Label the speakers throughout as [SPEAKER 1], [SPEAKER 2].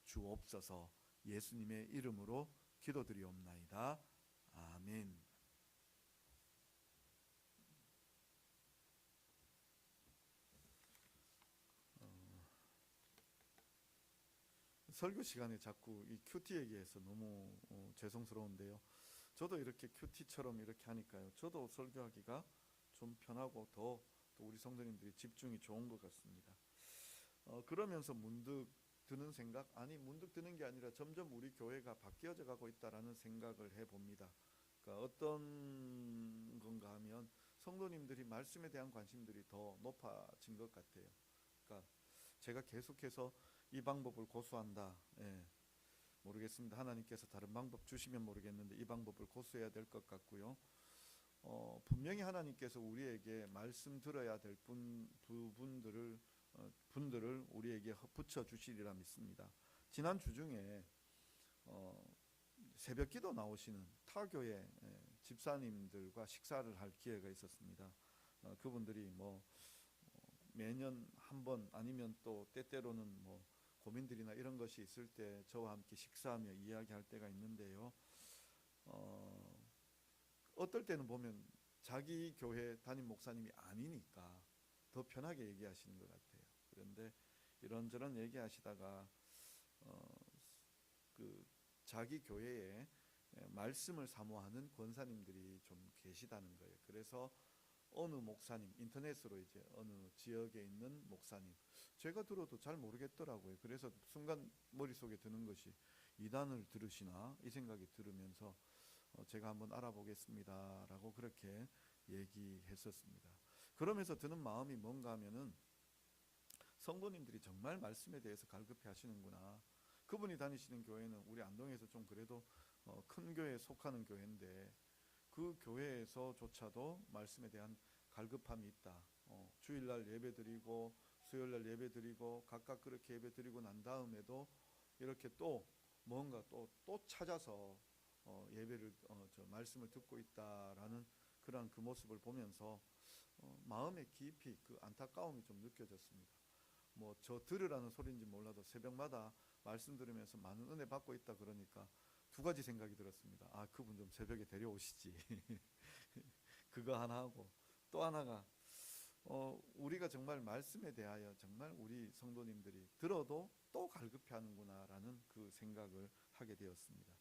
[SPEAKER 1] 주옵소서. 예수님의 이름으로 기도드리옵나이다. 아멘. 설교 시간에 자꾸 이 큐티 얘기해서 너무 죄송스러운데요. 저도 이렇게 큐티처럼 이렇게 하니까요, 저도 설교하기가 좀 편하고 더 또 우리 성도님들이 집중이 좋은 것 같습니다. 그러면서 문득 드는 생각, 아니 문득 드는 게 아니라 점점 우리 교회가 바뀌어져 가고 있다라는 생각을 해봅니다. 그러니까 어떤 건가 하면 성도님들이 말씀에 대한 관심들이 더 높아진 것 같아요. 그러니까 제가 계속해서 이 방법을 고수한다. 모르겠습니다. 하나님께서 다른 방법 주시면 모르겠는데 이 방법을 고수해야 될 것 같고요. 분명히 하나님께서 우리에게 말씀 들어야 될 분들을 우리에게 붙여 주시리라 믿습니다. 지난 주 중에 새벽기도 나오시는 타교의 집사님들과 식사를 할 기회가 있었습니다. 그분들이 매년 한 번 아니면 또 때때로는 고민들이나 이런 것이 있을 때 저와 함께 식사하며 이야기할 때가 있는데요. 어떨 때는 보면 자기 교회 담임 목사님이 아니니까 더 편하게 얘기하시는 것 같아요. 그런데 이런저런 얘기하시다가 그 자기 교회에 말씀을 사모하는 권사님들이 좀 계시다는 거예요. 그래서 어느 목사님, 인터넷으로 이제 어느 지역에 있는 목사님, 제가 들어도 잘 모르겠더라고요. 그래서 순간 머릿속에 드는 것이 이단을 들으시나 이 생각이 들으면서 제가 한번 알아보겠습니다 라고 그렇게 얘기했었습니다. 그러면서 드는 마음이 뭔가 하면은 성도님들이 정말 말씀에 대해서 갈급해 하시는구나. 그분이 다니시는 교회는 우리 안동에서 좀 그래도 큰 교회에 속하는 교회인데 그 교회에서조차도 말씀에 대한 갈급함이 있다. 주일날 예배드리고 수요일날 예배드리고 각각 그렇게 예배드리고 난 다음에도 이렇게 또 뭔가 또 찾아서 예배를 말씀을 듣고 있다라는 그런 그 모습을 보면서 마음에 깊이 그 안타까움이 좀 느껴졌습니다. 저 들으라는 소리인지 몰라도 새벽마다 말씀 들으면서 많은 은혜 받고 있다 그러니까 두 가지 생각이 들었습니다. 아, 그분 좀 새벽에 데려오시지. 그거 하나 하고 또 하나가 우리가 정말 말씀에 대하여 정말 우리 성도님들이 들어도 또 갈급해 하는구나라는 그 생각을 하게 되었습니다.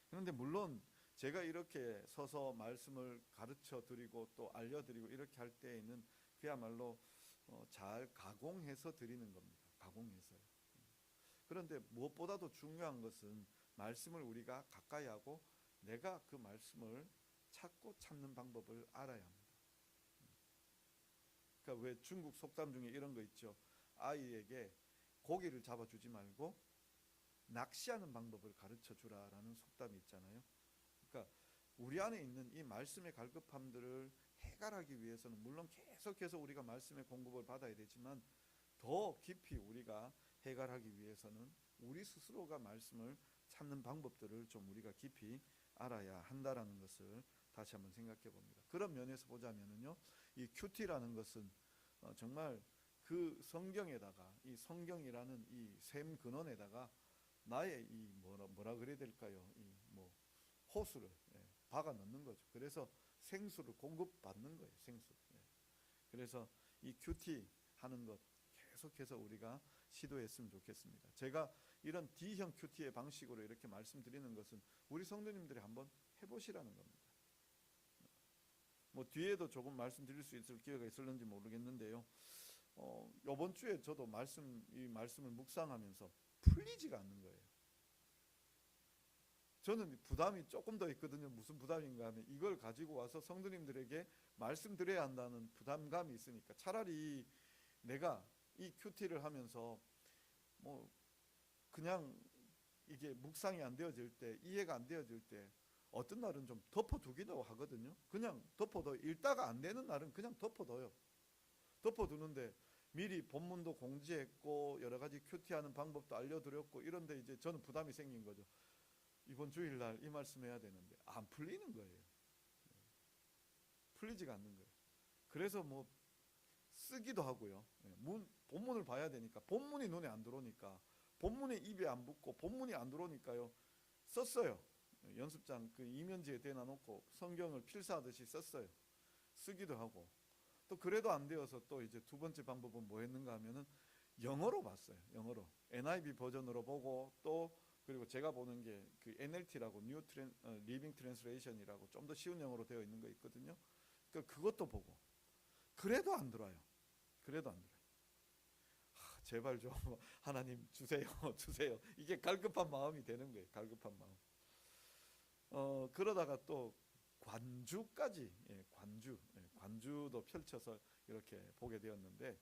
[SPEAKER 1] 그런데 물론 제가 이렇게 서서 말씀을 가르쳐 드리고 또 알려드리고 이렇게 할 때에는 그야말로 잘 가공해서 드리는 겁니다. 가공해서요. 그런데 무엇보다도 중요한 것은 말씀을 우리가 가까이 하고 내가 그 말씀을 찾고 찾는 방법을 알아야 합니다. 그러니까 왜 중국 속담 중에 이런 거 있죠. 아이에게 고기를 잡아주지 말고 낚시하는 방법을 가르쳐 주라라는 속담이 있잖아요. 그러니까 우리 안에 있는 이 말씀의 갈급함들을 해결하기 위해서는 물론 계속해서 우리가 말씀의 공급을 받아야 되지만 더 깊이 우리가 해결하기 위해서는 우리 스스로가 말씀을 찾는 방법들을 좀 우리가 깊이 알아야 한다라는 것을 다시 한번 생각해 봅니다. 그런 면에서 보자면은요, 이 큐티라는 것은 정말 그 성경에다가 이 성경이라는 이 샘 근원에다가 나의 이 뭐라 그래야 될까요? 이 호수를 박아 넣는 거죠. 그래서 생수를 공급받는 거예요. 생수. 그래서 이 큐티 하는 것 계속해서 우리가 시도했으면 좋겠습니다. 제가 이런 D형 큐티의 방식으로 이렇게 말씀드리는 것은 우리 성도님들이 한번 해보시라는 겁니다. 뒤에도 조금 말씀드릴 수 있을 기회가 있을는지 모르겠는데요. 이번 주에 저도 이 말씀을 묵상하면서 풀리지가 않는 거예요. 저는 부담이 조금 더 있거든요. 무슨 부담인가 하면 이걸 가지고 와서 성도님들에게 말씀드려야 한다는 부담감이 있으니까 차라리 내가 이 큐티를 하면서 그냥 이게 묵상이 안 되어질 때, 이해가 안 되어질 때 어떤 날은 좀 덮어두기도 하거든요. 그냥 덮어둬. 읽다가 안 되는 날은 그냥 덮어둬요. 덮어두는데 미리 본문도 공지했고 여러 가지 큐티하는 방법도 알려드렸고 이런데 이제 저는 부담이 생긴 거죠. 이번 주일날 이 말씀 해야 되는데 안 풀리는 거예요. 풀리지가 않는 거예요. 그래서 쓰기도 하고요. 본문을 봐야 되니까 본문이 눈에 안 들어오니까 본문에 입에 안 붙고 본문이 안 들어오니까요. 썼어요. 연습장 그 이면지에 대놔놓고 성경을 필사하듯이 썼어요. 쓰기도 하고. 또 그래도 안 되어서 또 이제 두 번째 방법은 뭐 했는가 하면은 영어로 봤어요. 영어로 NIV 버전으로 보고 또 그리고 제가 보는 게 그 NLT라고 리빙 트랜스레이션이라고 좀 더 쉬운 영어로 되어 있는 거 있거든요. 그것도 보고 그래도 안 들어요. 그래도 안 들어요. 제발 좀 하나님 주세요. 주세요. 이게 갈급한 마음이 되는 거예요. 갈급한 마음. 그러다가 또 관주까지 관주도 펼쳐서 이렇게 보게 되었는데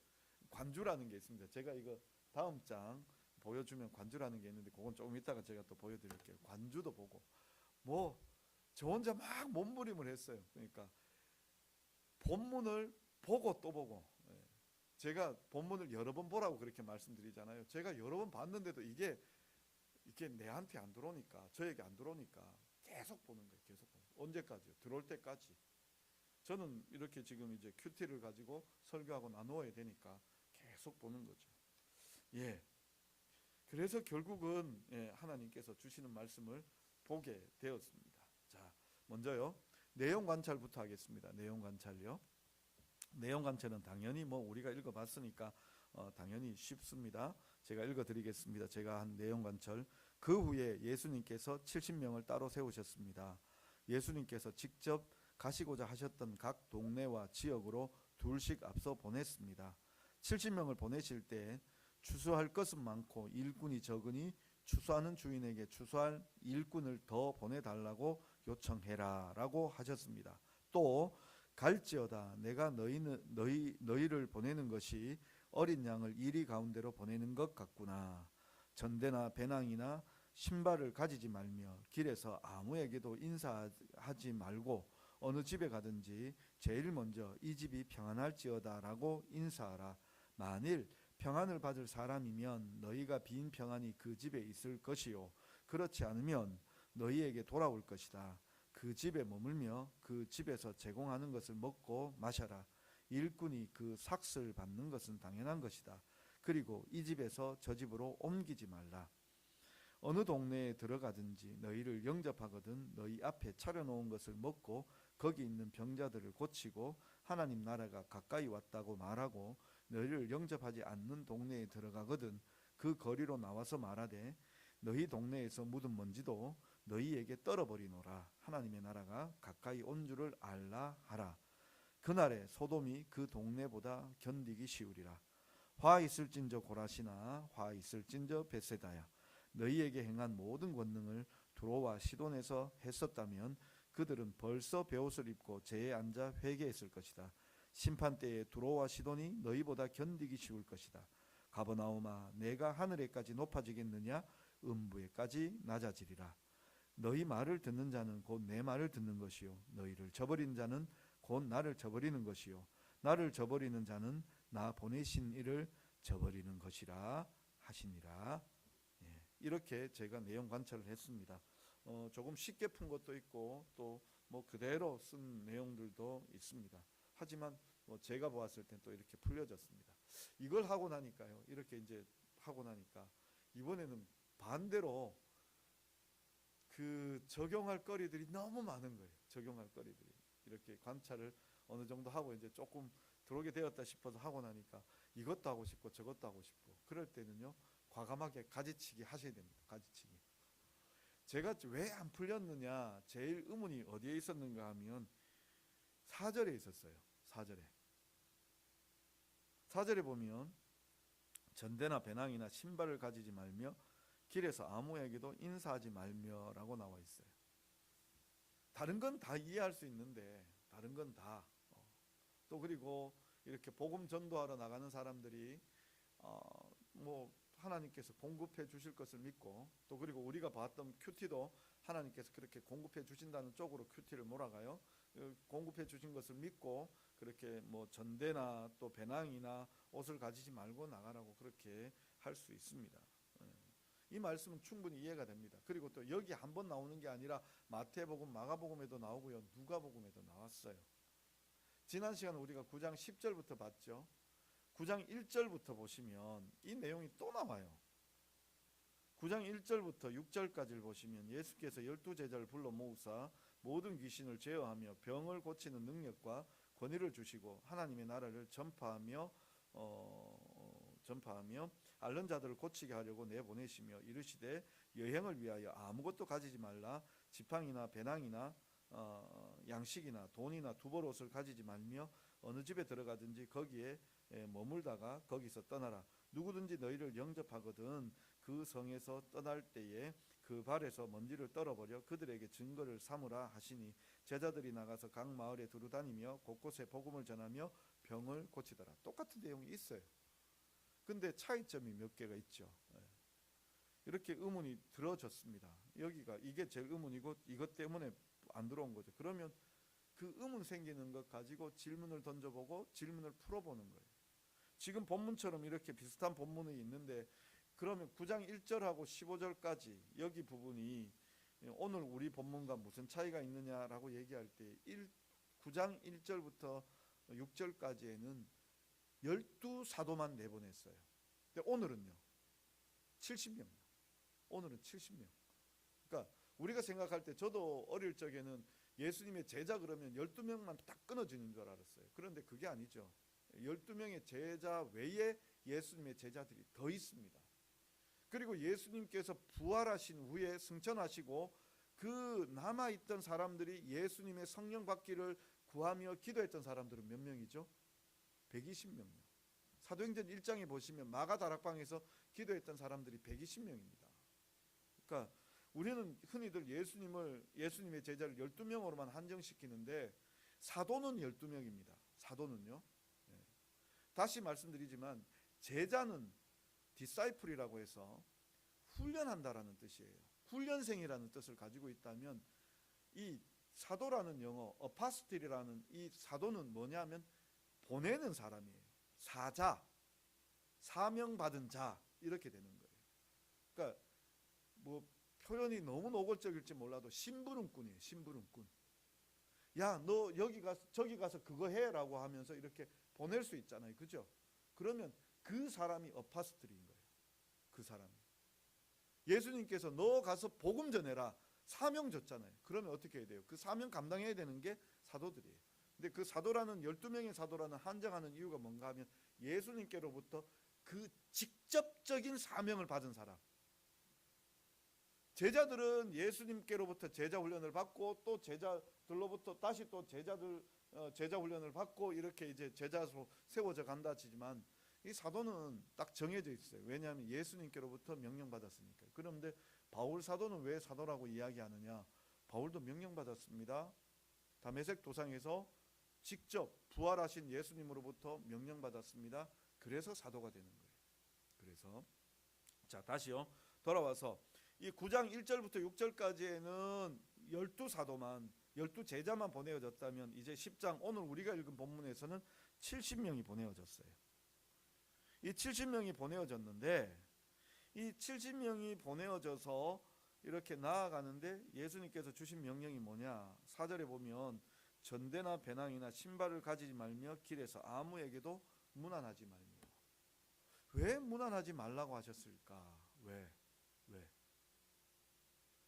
[SPEAKER 1] 관주라는 게 있습니다. 제가 이거 다음 장 보여주면 관주라는 게 있는데 그건 조금 이따가 제가 또 보여드릴게요. 관주도 보고 뭐 저 혼자 막 몸부림을 했어요. 그러니까 본문을 보고 또 보고 제가 본문을 여러 번 보라고 그렇게 말씀드리잖아요. 제가 여러 번 봤는데도 이게 내한테 안 들어오니까 저에게 안 들어오니까 계속 보는 거예요. 계속 보는 거예요. 언제까지요? 들어올 때까지. 저는 이렇게 지금 이제 큐티를 가지고 설교하고 나누어야 되니까 계속 보는 거죠. 예. 그래서 결국은 하나님께서 주시는 말씀을 보게 되었습니다. 자, 먼저요. 내용 관찰부터 하겠습니다. 내용 관찰요. 내용 관찰은 당연히 뭐 우리가 읽어봤으니까 당연히 쉽습니다. 제가 읽어드리겠습니다. 제가 한 내용 관찰. 그 후에 예수님께서 70명을 따로 세우셨습니다. 예수님께서 직접 가시고자 하셨던 각 동네와 지역으로 둘씩 앞서 보냈습니다. 70명을 보내실 때 추수할 것은 많고 일꾼이 적으니 추수하는 주인에게 추수할 일꾼을 더 보내달라고 요청해라 라고 하셨습니다. 또 갈지어다 내가 너희를 보내는 것이 어린 양을 이리 가운데로 보내는 것 같구나. 전대나 배낭이나 신발을 가지지 말며 길에서 아무에게도 인사하지 말고 어느 집에 가든지 제일 먼저 이 집이 평안할지어다 라고 인사하라. 만일 평안을 받을 사람이면 너희가 빈 평안이 그 집에 있을 것이요 그렇지 않으면 너희에게 돌아올 것이다. 그 집에 머물며 그 집에서 제공하는 것을 먹고 마셔라. 일꾼이 그 삭슬 받는 것은 당연한 것이다. 그리고 이 집에서 저 집으로 옮기지 말라. 어느 동네에 들어가든지 너희를 영접하거든 너희 앞에 차려놓은 것을 먹고 거기 있는 병자들을 고치고 하나님 나라가 가까이 왔다고 말하고 너희를 영접하지 않는 동네에 들어가거든 그 거리로 나와서 말하되 너희 동네에서 묻은 먼지도 너희에게 떨어버리노라. 하나님의 나라가 가까이 온 줄을 알라 하라. 그날에 소돔이 그 동네보다 견디기 쉬우리라. 화 있을진저 고라시나 화 있을진저 벳세다야. 너희에게 행한 모든 권능을 두로와 시돈에서 했었다면 그들은 벌써 베옷을 입고 제에 앉아 회개했을 것이다. 심판때에 두로와 시돈이 너희보다 견디기 쉬울 것이다. 가버나움아 내가 하늘에까지 높아지겠느냐? 음부에까지 낮아지리라. 너희 말을 듣는 자는 곧 내 말을 듣는 것이요 너희를 저버린 자는 곧 나를 저버리는 것이요 나를 저버리는 자는 나 보내신 이를 저버리는 것이라 하시니라. 이렇게 제가 내용 관찰을 했습니다. 조금 쉽게 푼 것도 있고 또 뭐 그대로 쓴 내용들도 있습니다. 하지만 뭐 제가 보았을 땐 또 이렇게 풀려졌습니다. 이걸 하고 나니까요. 이렇게 이제 하고 나니까 이번에는 반대로 그 적용할 거리들이 너무 많은 거예요. 적용할 거리들이. 이렇게 관찰을 어느 정도 하고 이제 조금 들어오게 되었다 싶어서 하고 나니까 이것도 하고 싶고 저것도 하고 싶고 그럴 때는요. 과감하게 가지치기 하셔야 됩니다. 가지치기. 제가 왜 안 풀렸느냐 제일 의문이 어디에 있었는가 하면 4절에 있었어요. 4절에 보면 전대나 배낭이나 신발을 가지지 말며 길에서 아무에게도 인사하지 말며 라고 나와 있어요. 다른 건 다 이해할 수 있는데 다른 건 다 또 그리고 이렇게 복음 전도하러 나가는 사람들이 뭐 하나님께서 공급해 주실 것을 믿고 또 그리고 우리가 봤던 큐티도 하나님께서 그렇게 공급해 주신다는 쪽으로 큐티를 몰아가요. 공급해 주신 것을 믿고 그렇게 뭐 전대나 또 배낭이나 옷을 가지지 말고 나가라고 그렇게 할 수 있습니다. 이 말씀은 충분히 이해가 됩니다. 그리고 또 여기 한 번 나오는 게 아니라 마태복음, 마가복음에도 나오고요. 누가복음에도 나왔어요. 지난 시간에 우리가 9장 10절부터 봤죠. 9장 1절부터 보시면 이 내용이 또 나와요. 9장 1절부터 6절까지를 보시면 예수께서 12제자를 불러 모으사 모든 귀신을 제어하며 병을 고치는 능력과 권위를 주시고 하나님의 나라를 전파하며 앓는 자들을 고치게 하려고 내보내시며 이르시되 여행을 위하여 아무것도 가지지 말라. 지팡이나 배낭이나 양식이나 돈이나 두벌옷을 가지지 말며 어느 집에 들어가든지 거기에 머물다가 거기서 떠나라. 누구든지 너희를 영접하거든 그 성에서 떠날 때에 그 발에서 먼지를 떨어버려 그들에게 증거를 삼으라 하시니 제자들이 나가서 각 마을에 두루다니며 곳곳에 복음을 전하며 병을 고치더라. 똑같은 내용이 있어요. 근데 차이점이 몇 개가 있죠. 이렇게 의문이 들어졌습니다. 여기가 이게 제일 의문이고 이것 때문에 안 들어온 거죠. 그러면 그 의문 생기는 것 가지고 질문을 던져보고 질문을 풀어보는 거예요. 지금 본문처럼 이렇게 비슷한 본문이 있는데 그러면 9장 1절하고 15절까지 여기 부분이 오늘 우리 본문과 무슨 차이가 있느냐라고 얘기할 때 9장 1절부터 6절까지에는 12사도만 내보냈어요. 근데 오늘은요 70명. 오늘은 70명. 그러니까 우리가 생각할 때 저도 어릴 적에는 예수님의 제자 그러면 12명만 딱 끊어지는 줄 알았어요. 그런데 그게 아니죠. 12명의 제자 외에 예수님의 제자들이 더 있습니다. 그리고 예수님께서 부활하신 후에 승천하시고 그 남아있던 사람들이 예수님의 성령 받기를 구하며 기도했던 사람들은 몇 명이죠? 120명이요. 사도행전 1장에 보시면 마가 다락방에서 기도했던 사람들이 120명입니다. 그러니까 우리는 흔히들 예수님의 제자를 12명으로만 한정시키는데 사도는 12명입니다. 사도는요. 다시 말씀드리지만 제자는 디사이플이라고 해서 훈련한다라는 뜻이에요. 훈련생이라는 뜻을 가지고 있다면 이 사도라는 영어 어파스틸이라는 이 사도는 뭐냐면 보내는 사람이에요. 사자, 사명받은 자 이렇게 되는 거예요. 그러니까 뭐 표현이 너무 노골적일지 몰라도 심부름꾼이에요. 심부름꾼. 야, 너 여기 가서 저기 가서 그거 해라고 하면서 이렇게 보낼 수 있잖아요. 그죠? 그러면 그 사람이 어파스틀인 거예요. 그 사람이. 예수님께서 너 가서 복음 전해라. 사명 줬잖아요. 그러면 어떻게 해야 돼요? 그 사명 감당해야 되는 게 사도들이에요. 근데 그 사도라는 12명의 사도라는 한정하는 이유가 뭔가 하면 예수님께로부터 그 직접적인 사명을 받은 사람. 제자들은 예수님께로부터 제자 훈련을 받고 또 제자들로부터 다시 또 제자 훈련을 받고 이렇게 이제 제자로 세워져 간다 치지만 이 사도는 딱 정해져 있어요. 왜냐하면 예수님께로부터 명령받았으니까. 그런데 바울 사도는 왜 사도라고 이야기하느냐? 바울도 명령받았습니다. 다메섹 도상에서 직접 부활하신 예수님으로부터 명령받았습니다. 그래서 사도가 되는 거예요. 그래서 자 다시요. 돌아와서 이 9장 1절부터 6절까지에는 12사도만 12제자만 보내어졌다면 이제 10장 오늘 우리가 읽은 본문에서는 70명이 보내어졌어요. 이 70명이 보내어졌는데 이 70명이 보내어져서 이렇게 나아가는데 예수님께서 주신 명령이 뭐냐? 4절에 보면 전대나 배낭이나 신발을 가지지 말며 길에서 아무에게도 문안하지 말며. 왜 문안하지 말라고 하셨을까? 왜?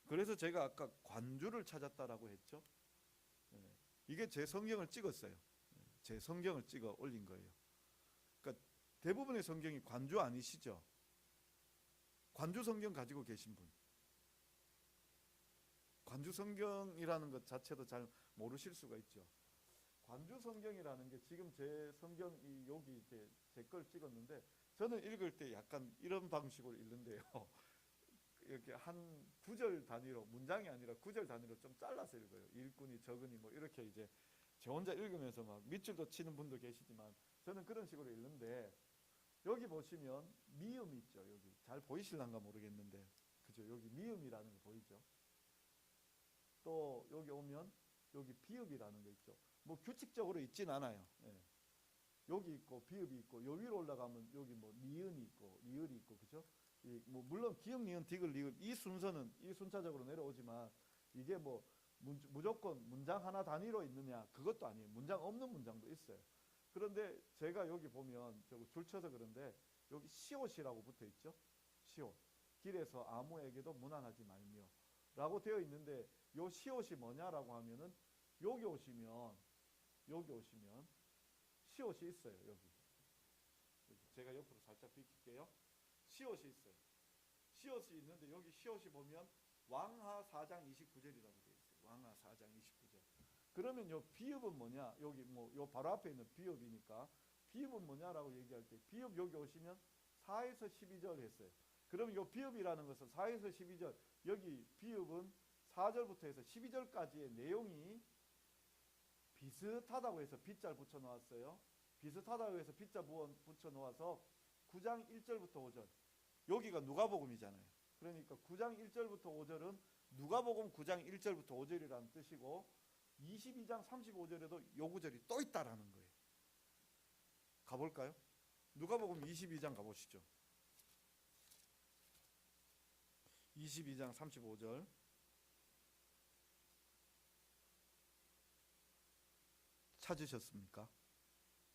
[SPEAKER 1] 그래서 제가 아까 관주를 찾았다라고 했죠. 이게 제 성경을 찍었어요. 제 성경을 찍어 올린 거예요. 그러니까 대부분의 성경이 관주 아니시죠? 관주 성경 가지고 계신 분. 관주 성경이라는 것 자체도 잘 모르실 수가 있죠. 관주 성경이라는 게 지금 제 성경이 여기 이제 제 걸 찍었는데 저는 읽을 때 약간 이런 방식으로 읽는데요. 이렇게 한 구절 단위로 문장이 아니라 구절 단위로 좀 잘라서 읽어요. 일꾼이 적으니 뭐 이렇게 이제 저 혼자 읽으면서 막 밑줄도 치는 분도 계시지만 저는 그런 식으로 읽는데 여기 보시면 미음이 있죠. 여기 잘 보이실란가 모르겠는데 그죠? 여기 미음이라는 거 보이죠? 또 여기 오면 여기 비읍이라는 거 있죠. 뭐 규칙적으로 있진 않아요. 여기 있고 비읍이 있고 요 위로 올라가면 여기 뭐 니은이 있고 리을이 있고 그죠? 뭐 물론 기역, 니은, 디귿, 리을 이 순서는 이 순차적으로 내려오지만 이게 뭐 무조건 문장 하나 단위로 있느냐 그것도 아니에요. 문장 없는 문장도 있어요. 그런데 제가 여기 보면 줄 쳐서 그런데 여기 시옷이라고 붙어 있죠. 시옷. 길에서 아무에게도 문안하지 말며 라고 되어 있는데 요 시옷이 뭐냐라고 하면은 여기 오시면 시옷이 있어요. 여기 제가 옆으로 살짝 비킬게요. 시옷이 있어요. 시옷이 있는데 여기 시옷이 보면 왕하 4장 29절이라고 되어 있어요. 왕하 4장 29절. 그러면 요 비읍은 뭐냐? 여기 뭐 요 바로 앞에 있는 비읍이니까 비읍은 뭐냐라고 얘기할 때 비읍 여기 오시면 4에서 12절 했어요. 그러면 요 비읍이라는 것은 4에서 12절 여기 비읍은 4절부터 해서 12절까지의 내용이 비슷하다고 해서 빗자를 붙여 놓았어요. 비슷하다고 해서 빗자 붙여 놓아서 9장 1절부터 5절 여기가 누가복음이잖아요. 그러니까 9장 1절부터 5절은 누가복음 9장 1절부터 5절이라는 뜻이고 22장 35절에도 요 구절이 또 있다라는 거예요. 가볼까요? 누가복음 22장 가보시죠. 22장 35절 찾으셨습니까?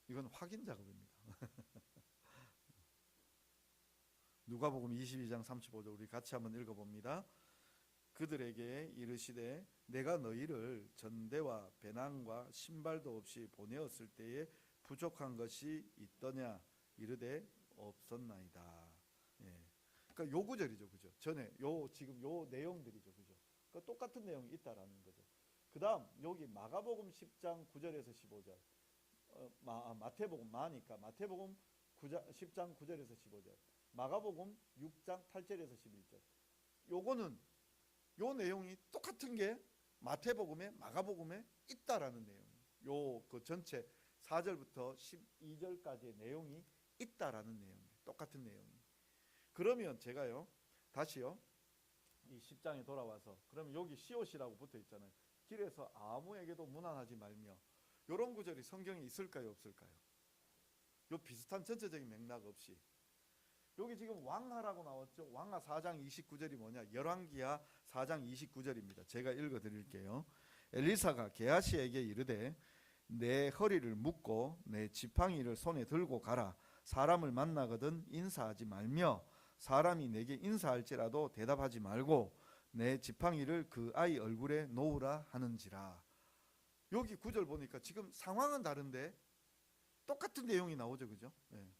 [SPEAKER 1] 이건 확인 작업입니다. 누가복음 22장 35절 우리 같이 한번 읽어봅니다. 그들에게 이르시되 내가 너희를 전대와 배낭과 신발도 없이 보내었을 때에 부족한 것이 있더냐 이르되 없었나이다. 예. 그러니까 요 구절이죠, 그죠? 전에 요 지금 요 내용들이죠, 그죠? 그러니까 똑같은 내용이 있다라는 거죠. 그다음 여기 마가복음 10장 9절에서 15절, 마태복음 마니까 마태복음 10장 9절에서 15절, 마가복음 6장 8절에서 11절. 요거는 요 내용이 똑같은 게 마태복음에 마가복음에 있다라는 내용이에요. 요 그 전체 4절부터 12절까지의 내용이 있다라는 내용이에요. 똑같은 내용이. 그러면 제가요 다시요 이 10장에 돌아와서 그러면 여기 시옷이라고 붙어 있잖아요. 길에서 아무에게도 문안하지 말며 요런 구절이 성경에 있을까요 없을까요? 요 비슷한 전체적인 맥락 없이 여기 지금 왕하라고 나왔죠. 왕하 4장 29절이 뭐냐? 열왕기하 4장 29절입니다. 제가 읽어드릴게요. 엘리사가 게하시에게 이르되 내 허리를 묶고 내 지팡이를 손에 들고 가라. 사람을 만나거든 인사하지 말며 사람이 내게 인사할지라도 대답하지 말고 내 지팡이를 그 아이 얼굴에 놓으라 하는지라. 여기 구절 보니까 지금 상황은 다른데 똑같은 내용이 나오죠, 그죠? 네.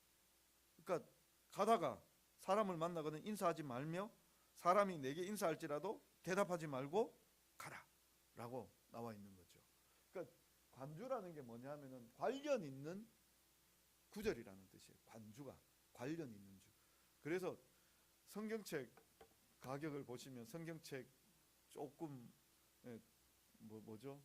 [SPEAKER 1] 그러니까 가다가 사람을 만나거든 인사하지 말며 사람이 내게 인사할지라도 대답하지 말고 가라 라고 나와 있는 거죠. 그러니까 관주라는 게 뭐냐 하면은 관련 있는 구절이라는 뜻이에요. 관주가 관련 있는 주. 그래서 성경책 가격을 보시면 성경책 조금 뭐죠?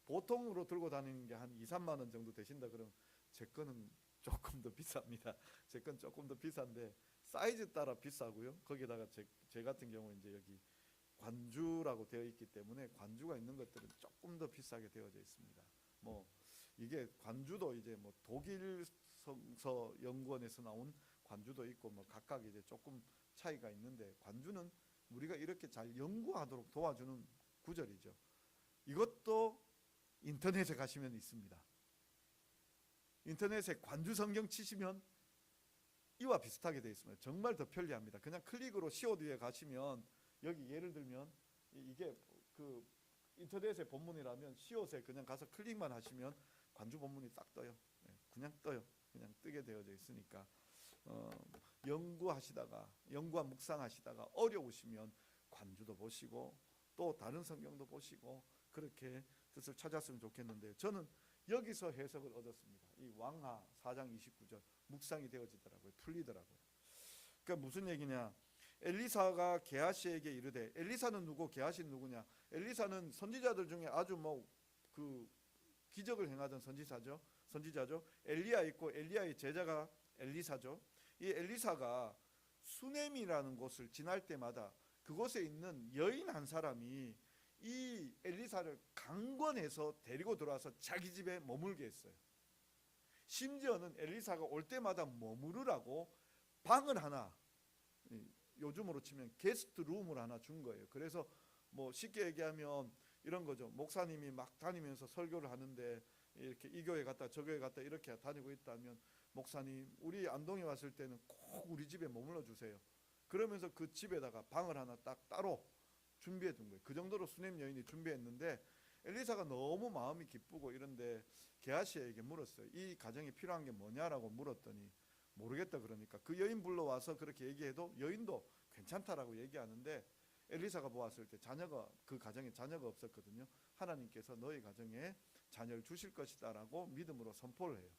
[SPEAKER 1] 보통으로 들고 다니는 게 한 2, 3만 원 정도 되신다 그러면 제 거는 조금 더 비쌉니다. 제 건 조금 더 비싼데 사이즈 따라 비싸고요. 거기다가 제 같은 경우 이제 여기 관주라고 되어 있기 때문에 관주가 있는 것들은 조금 더 비싸게 되어져 있습니다. 뭐 이게 관주도 이제 뭐 독일 성서 연구원에서 나온 관주도 있고 뭐 각각 이제 조금 차이가 있는데 관주는 우리가 이렇게 잘 연구하도록 도와주는 구절이죠. 이것도 인터넷에 가시면 있습니다. 인터넷에 관주 성경 치시면 이와 비슷하게 되어 있습니다. 정말 더 편리합니다. 그냥 클릭으로 COD에 가시면 여기 예를 들면 이게 그 인터넷의 본문이라면 COD에 그냥 가서 클릭만 하시면 관주 본문이 딱 떠요. 그냥 떠요. 그냥 뜨게 되어져 있으니까 연구와 묵상하시다가 어려우시면 관주도 보시고 또 다른 성경도 보시고 그렇게 뜻을 찾았으면 좋겠는데 저는 여기서 해석을 얻었습니다. 이 왕하 4장 29절 묵상이 되어지더라고요. 풀리더라고요. 그러니까 무슨 얘기냐? 엘리사가 게하시에게 이르되, 엘리사는 누구? 게하시는 누구냐? 엘리사는 선지자들 중에 아주 뭐 그 기적을 행하던 선지자죠. 엘리야 있고 엘리야의 제자가 엘리사죠. 이 엘리사가 수넴이라는 곳을 지날 때마다 그곳에 있는 여인 한 사람이 이 엘리사를 강권해서 데리고 들어와서 자기 집에 머물게 했어요. 심지어는 엘리사가 올 때마다 머무르라고 방을 하나, 요즘으로 치면 게스트 룸을 하나 준 거예요. 그래서 뭐 쉽게 얘기하면 이런 거죠. 목사님이 막 다니면서 설교를 하는데 이렇게 이 교회 갔다 저 교회 갔다 이렇게 다니고 있다면 목사님 우리 안동에 왔을 때는 꼭 우리 집에 머물러 주세요. 그러면서 그 집에다가 방을 하나 딱 따로 준비해 둔 거예요. 그 정도로 수넴 여인이 준비했는데 엘리사가 너무 마음이 기쁘고 이런데 게하시에게 물었어요. 이 가정이 필요한 게 뭐냐라고 물었더니 모르겠다 그러니까 그 여인 불러와서 그렇게 얘기해도 여인도 괜찮다라고 얘기하는데 엘리사가 보았을 때 자녀가 그 가정에 자녀가 없었거든요. 하나님께서 너희 가정에 자녀를 주실 것이다라고 믿음으로 선포를 해요.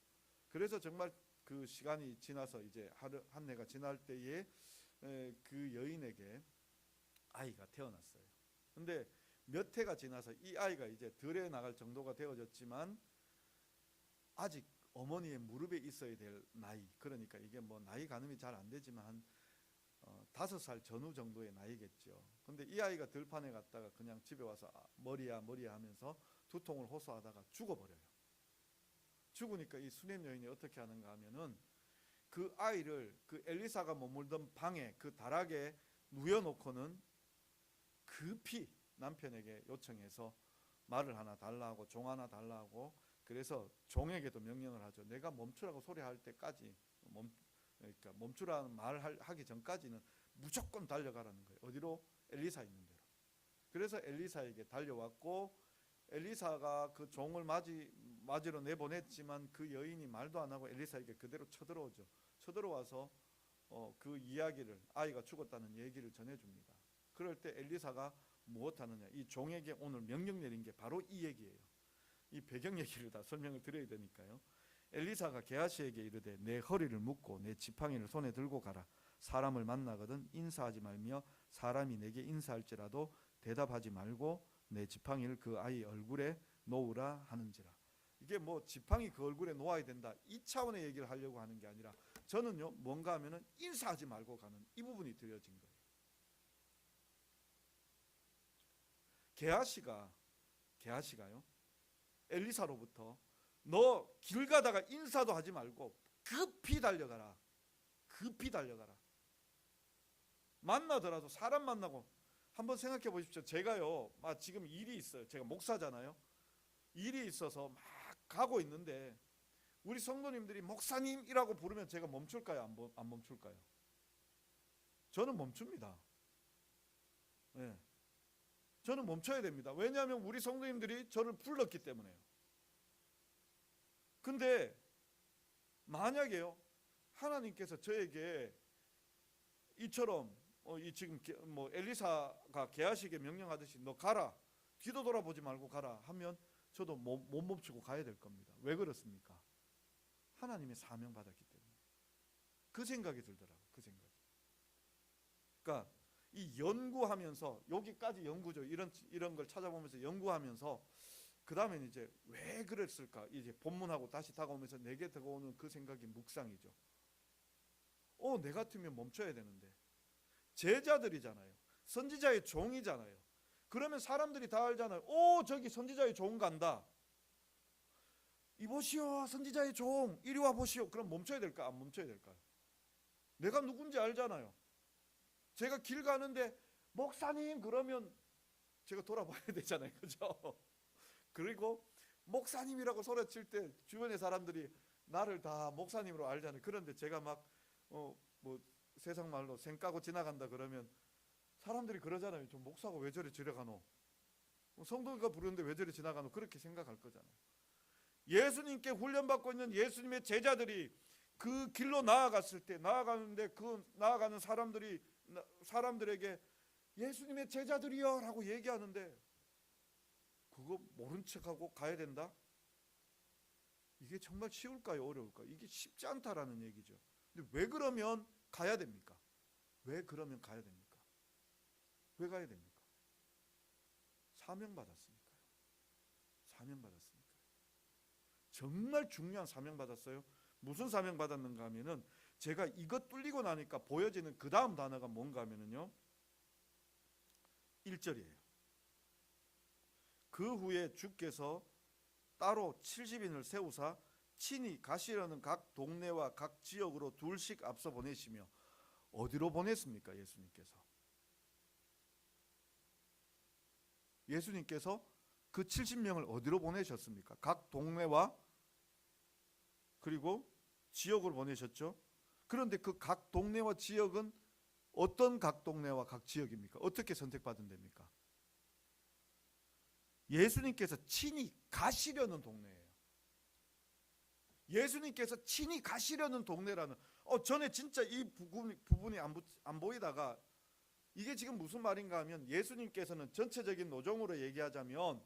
[SPEAKER 1] 그래서 정말 그 시간이 지나서 이제 하루 한 해가 지날 때에 그 여인에게 아이가 태어났어요. 근데 몇 해가 지나서 이 아이가 이제 들에 나갈 정도가 되어졌지만 아직 어머니의 무릎에 있어야 될 나이, 그러니까 이게 뭐 나이 가늠이 잘 안 되지만 한 5살 전후 정도의 나이겠죠. 근데 이 아이가 들판에 갔다가 그냥 집에 와서 머리야 머리야 하면서 두통을 호소하다가 죽어버려요. 죽으니까 이 수넴 여인이 어떻게 하는가 하면은 그 아이를 그 엘리사가 머물던 방에 그 다락에 누워놓고는 급히 남편에게 요청해서 말을 하나 달라고 종 하나 달라고, 그래서 종에게도 명령을 하죠. 내가 멈추라고 소리할 때까지 그러니까 멈추라는 말을 하기 전까지는 무조건 달려가라는 거예요. 어디로? 엘리사 있는 데로. 그래서 엘리사에게 달려왔고 엘리사가 그 종을 맞으러 내보냈지만 그 여인이 말도 안 하고 엘리사에게 그대로 쳐들어오죠. 쳐들어와서 그 이야기를, 아이가 죽었다는 얘기를 전해줍니다. 그럴 때 엘리사가 무엇하느냐, 이 종에게 오늘 명령 내린 게 바로 이 얘기예요. 이 배경 얘기를 다 설명을 드려야 되니까요. 엘리사가 게하시에게 이르되 내 허리를 묶고 내 지팡이를 손에 들고 가라. 사람을 만나거든 인사하지 말며 사람이 내게 인사할지라도 대답하지 말고 내 지팡이를 그 아이 얼굴에 놓으라 하는지라. 이게 뭐 지팡이 그 얼굴에 놓아야 된다 이 차원의 얘기를 하려고 하는 게 아니라 저는요 뭔가 하면은 인사하지 말고 가는 이 부분이 들려진 거예요. 게하시가요 엘리사로부터 너 길 가다가 인사도 하지 말고 급히 달려가라. 급히 달려가라. 만나더라도 사람 만나고 한번 생각해 보십시오. 제가요 지금 일이 있어요. 제가 목사잖아요. 일이 있어서 막 가고 있는데 우리 성도님들이 목사님이라고 부르면 제가 멈출까요? 안 멈출까요? 저는 멈춥니다. 네. 저는 멈춰야 됩니다. 왜냐하면 우리 성도님들이 저를 불렀기 때문에요. 근데 만약에요 하나님께서 저에게 이처럼 이 지금 뭐 엘리사가 게하시에게 명령하듯이 너 가라, 뒤도 돌아보지 말고 가라 하면 저도 못 멈추고 가야 될 겁니다. 왜 그렇습니까? 하나님의 사명 받았기 때문에. 그 생각이 들더라고요. 그 생각이. 그러니까 이 연구하면서 여기까지 연구죠. 이런 걸 찾아보면서 연구하면서 그 다음에 이제 왜 그랬을까? 이제 본문하고 다시 다가오면서 내게 다가오는 그 생각이 묵상이죠. 내 같으면 멈춰야 되는데. 제자들이잖아요. 선지자의 종이잖아요. 그러면 사람들이 다 알잖아요. 저기 선지자의 종 간다. 이보시오 선지자의 종 이리 와 보시오. 그럼 멈춰야 될까? 안 멈춰야 될까요? 내가 누군지 알잖아요. 제가 길 가는데 목사님 그러면 제가 돌아봐야 되잖아요. 그죠? 그리고 목사님이라고 소리칠 때 주변의 사람들이 나를 다 목사님으로 알잖아요. 그런데 제가 막 뭐 세상 말로 생 까고 지나간다 그러면 사람들이 그러잖아요. 저 목사가 왜 저리 지나가노? 성도가 부르는데 왜 저리 지나가노? 그렇게 생각할 거잖아요. 예수님께 훈련받고 있는 예수님의 제자들이 그 길로 나아갔을 때 나아가는데 그 나아가는 사람들에게 예수님의 제자들이여 라고 얘기하는데 그거 모른 척하고 가야 된다? 이게 정말 쉬울까요? 어려울까요? 이게 쉽지 않다라는 얘기죠. 근데 왜 그러면 가야 됩니까? 왜 그러면 가야 됩니까? 왜 가야 됩니까? 사명받았으니까요. 사명받았으니까요. 정말 중요한 사명받았어요. 무슨 사명받았는가 하면은 제가 이것 뚫리고 나니까 보여지는 그 다음 단어가 뭔가 하면은요 1절이에요. 그 후에 주께서 따로 70인을 세우사 친히 가시려는 각 동네와 각 지역으로 둘씩 앞서 보내시며. 어디로 보냈습니까? 예수님께서 그 70명을 어디로 보내셨습니까? 각 동네와 그리고 지역으로 보내셨죠. 그런데 그 각 동네와 지역은 어떤 각 동네와 각 지역입니까? 어떻게 선택받은 데입니까? 예수님께서 친히 가시려는 동네예요. 예수님께서 친히 가시려는 동네라는, 전에 진짜 이 부분이 안 보이다가 이게 지금 무슨 말인가 하면, 예수님께서는 전체적인 노정으로 얘기하자면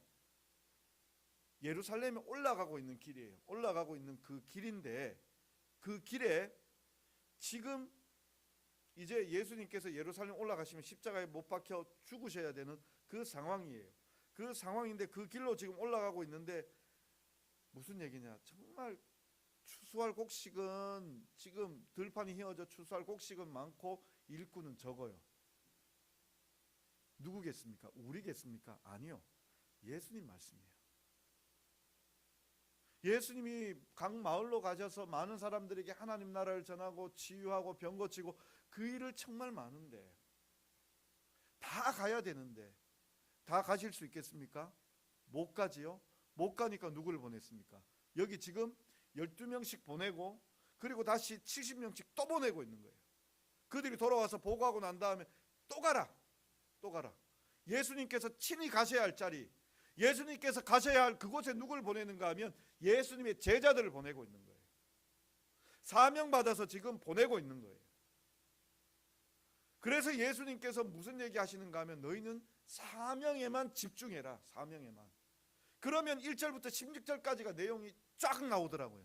[SPEAKER 1] 예루살렘에 올라가고 있는 길이에요. 올라가고 있는 그 길인데, 그 길에 지금 이제 예수님께서 예루살렘 올라가시면 십자가에 못 박혀 죽으셔야 되는 그 상황이에요. 그 상황인데 그 길로 지금 올라가고 있는데, 무슨 얘기냐, 정말 추수할 곡식은 지금 들판이 휘어져 추수할 곡식은 많고 일꾼은 적어요. 누구겠습니까? 우리겠습니까? 아니요, 예수님 말씀이에요. 예수님이 각 마을로 가셔서 많은 사람들에게 하나님 나라를 전하고 치유하고 병 고치고 그 일을 정말 많은데, 다 가야 되는데 다 가실 수 있겠습니까? 못 가지요. 못 가니까 누구를 보냈습니까? 여기 지금 12명씩 보내고, 그리고 다시 70명씩 또 보내고 있는 거예요. 그들이 돌아와서 보고하고 난 다음에 또 가라, 또 가라. 예수님께서 친히 가셔야 할 자리, 예수님께서 가셔야 할 그곳에 누구를 보내는가 하면 예수님의 제자들을 보내고 있는 거예요. 사명받아서 지금 보내고 있는 거예요. 그래서 예수님께서 무슨 얘기 하시는가 하면, 너희는 사명에만 집중해라, 사명에만. 그러면 1절부터 16절까지가 내용이 쫙 나오더라고요.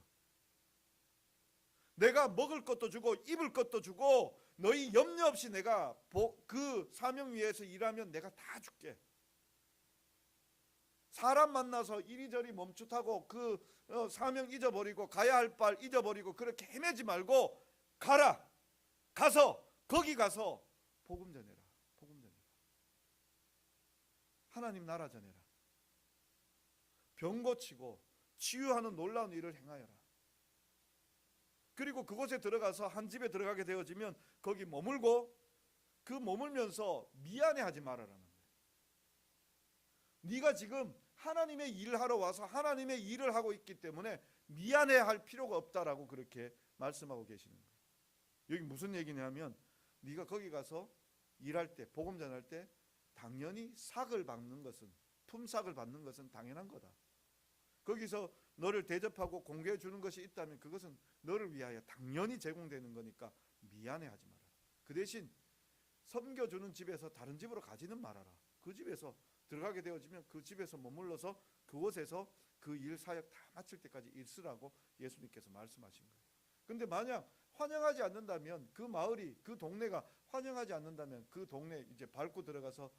[SPEAKER 1] 내가 먹을 것도 주고 입을 것도 주고, 너희 염려 없이 내가 그 사명 위에서 일하면 내가 다 줄게. 사람 만나서 이리저리 멈칫하고 그 사명 잊어버리고 가야 할 발 잊어버리고 그렇게 헤매지 말고 가라. 가서 거기 가서 복음 전해라. 복음 전해라. 하나님 나라 전해라. 병 고치고 치유하는 놀라운 일을 행하여라. 그리고 그곳에 들어가서 한 집에 들어가게 되어지면 거기 머물고, 그 머물면서 미안해하지 말아라는 거예요. 네가 지금 하나님의 일을 하러 와서 하나님의 일을 하고 있기 때문에 미안해할 필요가 없다라고 그렇게 말씀하고 계시는 거예요. 여기 무슨 얘기냐면, 네가 거기 가서 일할 때, 복음 전할 때 당연히 삭을 받는 것은, 품삯을 받는 것은 당연한 거다. 거기서 너를 대접하고 공개해 주는 것이 있다면 그것은 너를 위하여 당연히 제공되는 거니까 미안해하지 마라. 그 대신 섬겨주는 집에서 다른 집으로 가지는 말아라. 그 집에서 들어가게 되어지면 그 집에서 머물러서 그곳에서 그 일 사역 다 마칠 때까지 일쓰라고 예수님께서 말씀하신 거예요. 근데 만약 환영하지 않는다면, 그 마을이, 그 동네가 환영하지 않는다면 그 동네 이제 밟고 들어가서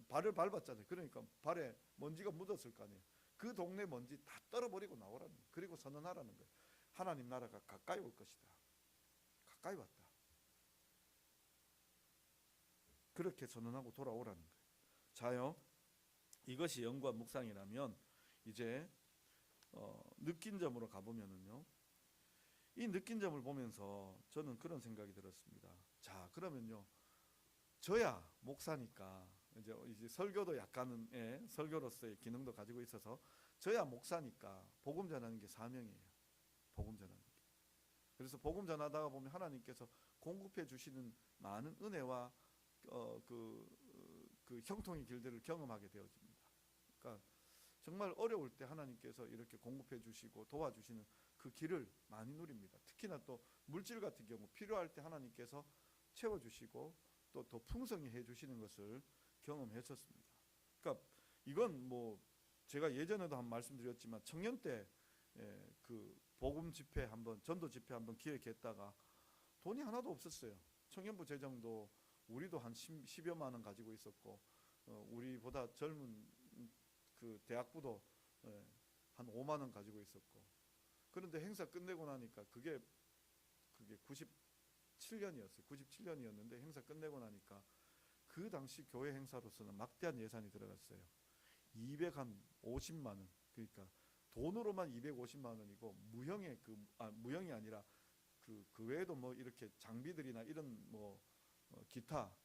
[SPEAKER 1] 발을 밟았잖아요. 그러니까 발에 먼지가 묻었을 거 아니에요. 그 동네 먼지 다 떨어버리고 나오라는 거예요. 그리고 선언하라는 거예요. 하나님 나라가 가까이 올 것이다. 가까이 왔다. 그렇게 선언하고 돌아오라는 거예요. 자요, 이것이 연구와 묵상이라면 이제 느낀 점으로 가보면은요, 이 느낀 점을 보면서 저는 그런 생각이 들었습니다. 자, 그러면요, 저야 목사니까 이제 설교도 약간은 설교로서의 기능도 가지고 있어서 저야 목사니까 복음 전하는 게 사명이에요. 복음 전하는 게. 그래서 복음 전하다가 보면 하나님께서 공급해 주시는 많은 은혜와 그 형통의 길들을 경험하게 되어집니다. 그러니까 정말 어려울 때 하나님께서 이렇게 공급해 주시고 도와주시는 그 길을 많이 누립니다. 특히나 또 물질 같은 경우 필요할 때 하나님께서 채워주시고 또 더 풍성히 해주시는 것을 경험했었습니다. 그러니까 이건 뭐 제가 예전에도 한 말씀드렸지만, 청년 때 그 복음 집회 한번, 전도 집회 한번 기획했다가 돈이 하나도 없었어요. 청년부 재정도 우리도 한 10여만 원 가지고 있었고, 우리보다 젊은 그 대학부도 한 5만 원 가지고 있었고, 그런데 행사 끝내고 나니까 그게 97년이었어요. 97년이었는데 행사 끝내고 나니까 그 당시 교회 행사로서는 막대한 예산이 들어갔어요. 250만 원. 그러니까 돈으로만 250만 원이고, 무형이 아니라 그 외에도 뭐 이렇게 장비들이나 이런 뭐 기타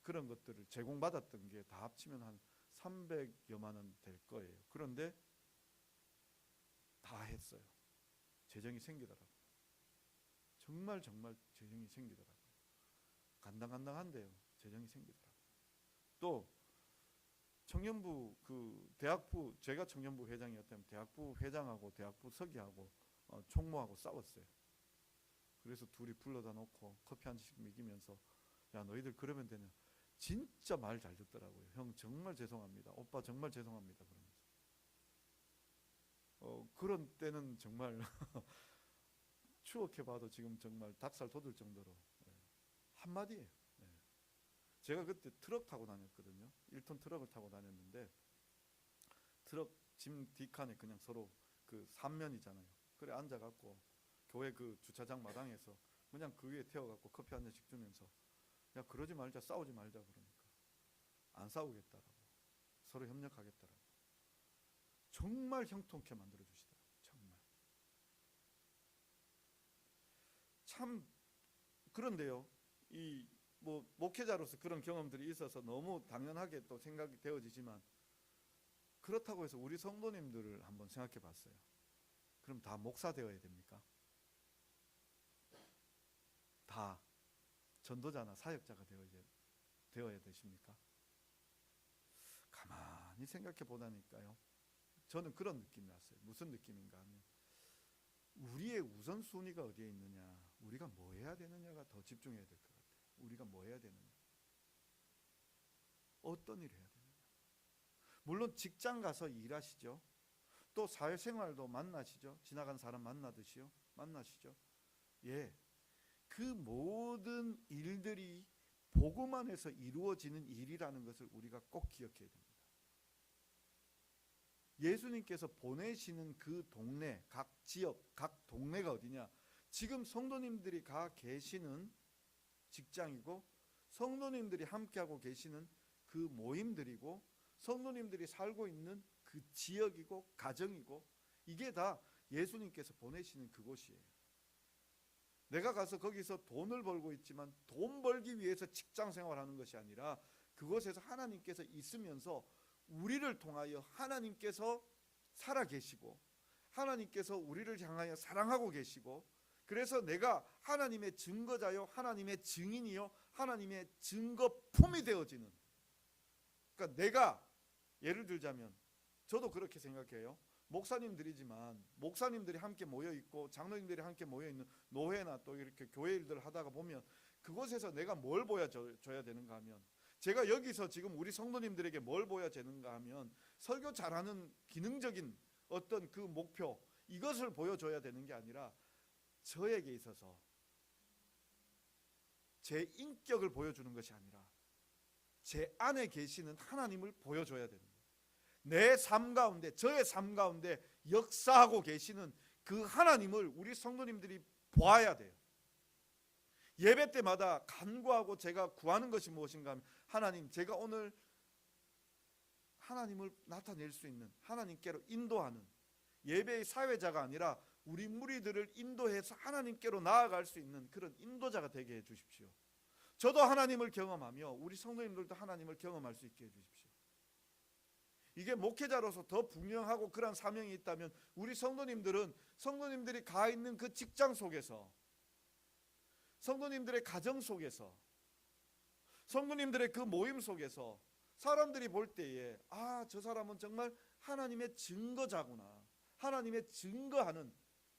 [SPEAKER 1] 그런 것들을 제공받았던 게 다 합치면 한 300여만 원 될 거예요. 그런데 다 했어요. 재정이 생기더라고요. 정말 재정이 생기더라고요. 간당간당한데요. 재정이 생기더라고요. 또 청년부 그 대학부, 제가 청년부 회장이었다면 대학부 회장하고 대학부 서기하고 총무하고 싸웠어요. 그래서 둘이 불러다 놓고 커피 한 잔씩 먹이면서 야 너희들 그러면 되냐. 진짜 말 잘 듣더라고요. 형 정말 죄송합니다. 오빠 정말 죄송합니다. 그러면서 그런 때는 정말 추억해봐도 지금 정말 닭살 돋을 정도로 한마디예요. 제가 그때 트럭 타고 다녔거든요. 1톤 트럭을 타고 다녔는데 트럭 짐 뒷칸에 그냥 서로 그 3면이잖아요. 그래 앉아갖고 교회 그 주차장 마당에서 그냥 그 위에 태워갖고 커피 한 잔씩 주면서 야 그러지 말자, 싸우지 말자. 그러니까 안 싸우겠다라고, 서로 협력하겠다라고 정말 형통케 만들어주시더라고요. 정말. 참 그런데요, 이 뭐 목회자로서 그런 경험들이 있어서 너무 당연하게 또 생각이 되어지지만, 그렇다고 해서 우리 성도님들을 한번 생각해 봤어요. 그럼 다 목사 되어야 됩니까? 다 전도자나 사역자가 되어야 되십니까? 가만히 생각해 보다니까요, 저는 그런 느낌이 왔어요. 무슨 느낌인가 하면 우리의 우선순위가 어디에 있느냐, 우리가 뭐 해야 되느냐가 더 집중해야 될 것 같아요. 우리가 뭐 해야 되느냐, 어떤 일을 해야 되느냐. 물론 직장 가서 일하시죠. 또 사회생활도 만나시죠. 지나간 사람 만나듯이요. 만나시죠. 예, 그 모든 일들이 복음 안에서 이루어지는 일이라는 것을 우리가 꼭 기억해야 됩니다. 예수님께서 보내시는 그 동네, 각 지역, 각 동네가 어디냐? 지금 성도님들이 가 계시는 직장이고, 성도님들이 함께하고 계시는 그 모임들이고, 성도님들이 살고 있는 그 지역이고 가정이고, 이게 다 예수님께서 보내시는 그곳이에요. 내가 가서 거기서 돈을 벌고 있지만 돈 벌기 위해서 직장 생활하는 것이 아니라 그곳에서 하나님께서 있으면서 우리를 통하여 하나님께서 살아계시고, 하나님께서 우리를 향하여 사랑하고 계시고, 그래서 내가 하나님의 증거자요, 하나님의 증인이요, 하나님의 증거품이 되어지는, 그러니까 내가 예를 들자면 저도 그렇게 생각해요. 목사님들이지만 목사님들이 함께 모여있고 장로님들이 함께 모여있는 노회나 또 이렇게 교회 일들을 하다가 보면 그곳에서 내가 뭘 보여줘야 되는가 하면, 제가 여기서 지금 우리 성도님들에게 뭘 보여주는가 하면 설교 잘하는 기능적인 어떤 그 목표, 이것을 보여줘야 되는 게 아니라 저에게 있어서 제 인격을 보여주는 것이 아니라 제 안에 계시는 하나님을 보여줘야 되는 거예요. 내 삶 가운데, 저의 삶 가운데 역사하고 계시는 그 하나님을 우리 성도님들이 보아야 돼요. 예배 때마다 간구하고 제가 구하는 것이 무엇인가 하면, 하나님, 제가 오늘 하나님을 나타낼 수 있는, 하나님께로 인도하는 예배의 사회자가 아니라 우리 무리들을 인도해서 하나님께로 나아갈 수 있는 그런 인도자가 되게 해 주십시오. 저도 하나님을 경험하며 우리 성도님들도 하나님을 경험할 수 있게 해 주십시오. 이게 목회자로서 더 분명하고 그런 사명이 있다면, 우리 성도님들은 성도님들이 가 있는 그 직장 속에서, 성도님들의 가정 속에서, 성도님들의 그 모임 속에서 사람들이 볼 때에 아, 저 사람은 정말 하나님의 증거자구나, 하나님의 증거하는,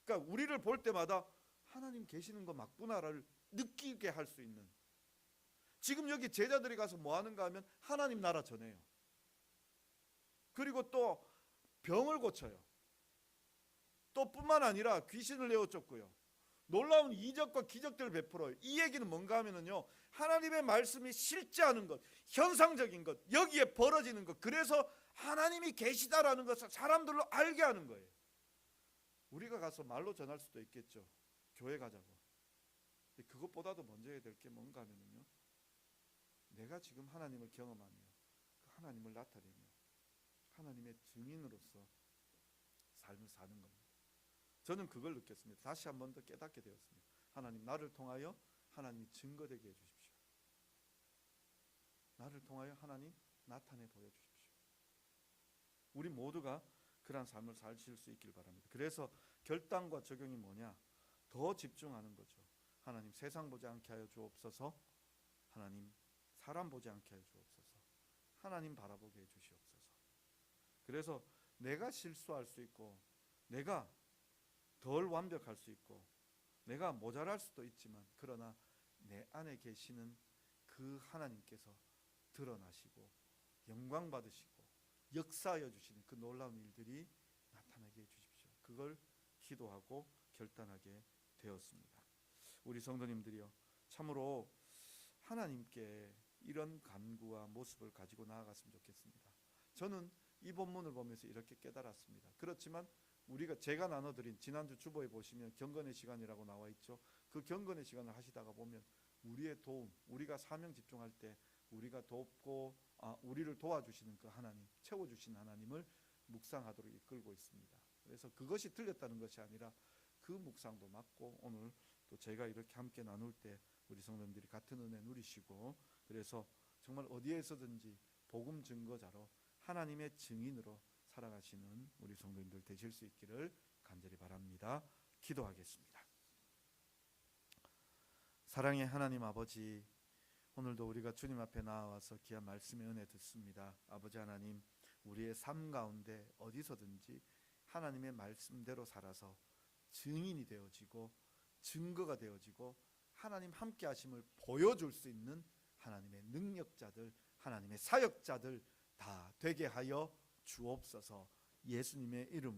[SPEAKER 1] 그러니까 우리를 볼 때마다 하나님 계시는 거 맞구나를 느끼게 할 수 있는. 지금 여기 제자들이 가서 뭐 하는가 하면 하나님 나라 전해요. 그리고 또 병을 고쳐요. 또 뿐만 아니라 귀신을 내어 쫓고요, 놀라운 이적과 기적들을 베풀어요. 이 얘기는 뭔가 하면은요, 하나님의 말씀이 실제하는 것, 현상적인 것, 여기에 벌어지는 것, 그래서 하나님이 계시다라는 것을 사람들로 알게 하는 거예요. 우리가 가서 말로 전할 수도 있겠죠. 교회 가자고. 근데 그것보다도 먼저 해야 될 게 뭔가 하면은요, 내가 지금 하나님을 경험하며 그 하나님을 나타내며 하나님의 증인으로서 삶을 사는 겁니다. 저는 그걸 느꼈습니다. 다시 한 번 더 깨닫게 되었습니다. 하나님, 나를 통하여 하나님이 증거되게 해주십시오. 나를 통하여 하나님 나타내 보여주십시오. 우리 모두가 그러한 삶을 사실 수 있길 바랍니다. 그래서 결단과 적용이 뭐냐? 더 집중하는 거죠. 하나님, 세상 보지 않게 하여 주옵소서. 하나님 사람 보지 않게 해 주옵소서. 하나님 바라보게 해 주시옵소서. 그래서 내가 실수할 수 있고 내가 덜 완벽할 수 있고 내가 모자랄 수도 있지만 그러나 내 안에 계시는 그 하나님께서 드러나시고 영광 받으시고 역사하여 주시는 그 놀라운 일들이 나타나게 해 주십시오. 그걸 기도하고 결단하게 되었습니다. 우리 성도님들이요, 참으로 하나님께 이런 간구와 모습을 가지고 나아갔으면 좋겠습니다. 저는 이 본문을 보면서 이렇게 깨달았습니다. 그렇지만 제가 나눠드린 지난주 주보에 보시면 경건의 시간이라고 나와 있죠. 그 경건의 시간을 하시다가 보면 우리의 도움, 우리가 사명 집중할 때 우리가 돕고 우리를 도와주시는 그 하나님, 채워주시는 하나님을 묵상하도록 이끌고 있습니다. 그래서 그것이 틀렸다는 것이 아니라 그 묵상도 맞고 오늘 또 제가 이렇게 함께 나눌 때 우리 성도님들이 같은 은혜 누리시고 그래서 정말 어디에서든지 복음 증거자로 하나님의 증인으로 살아가시는 우리 성도님들 되실 수 있기를 간절히 바랍니다. 기도하겠습니다. 사랑의 하나님 아버지, 오늘도 우리가 주님 앞에 나와서 귀한 말씀의 은혜 듣습니다. 아버지 하나님, 우리의 삶 가운데 어디서든지 하나님의 말씀대로 살아서 증인이 되어지고 증거가 되어지고 하나님 함께 하심을 보여줄 수 있는 하나님의 능력자들, 하나님의 사역자들 다 되게 하여 주옵소서. 예수님의 이름으로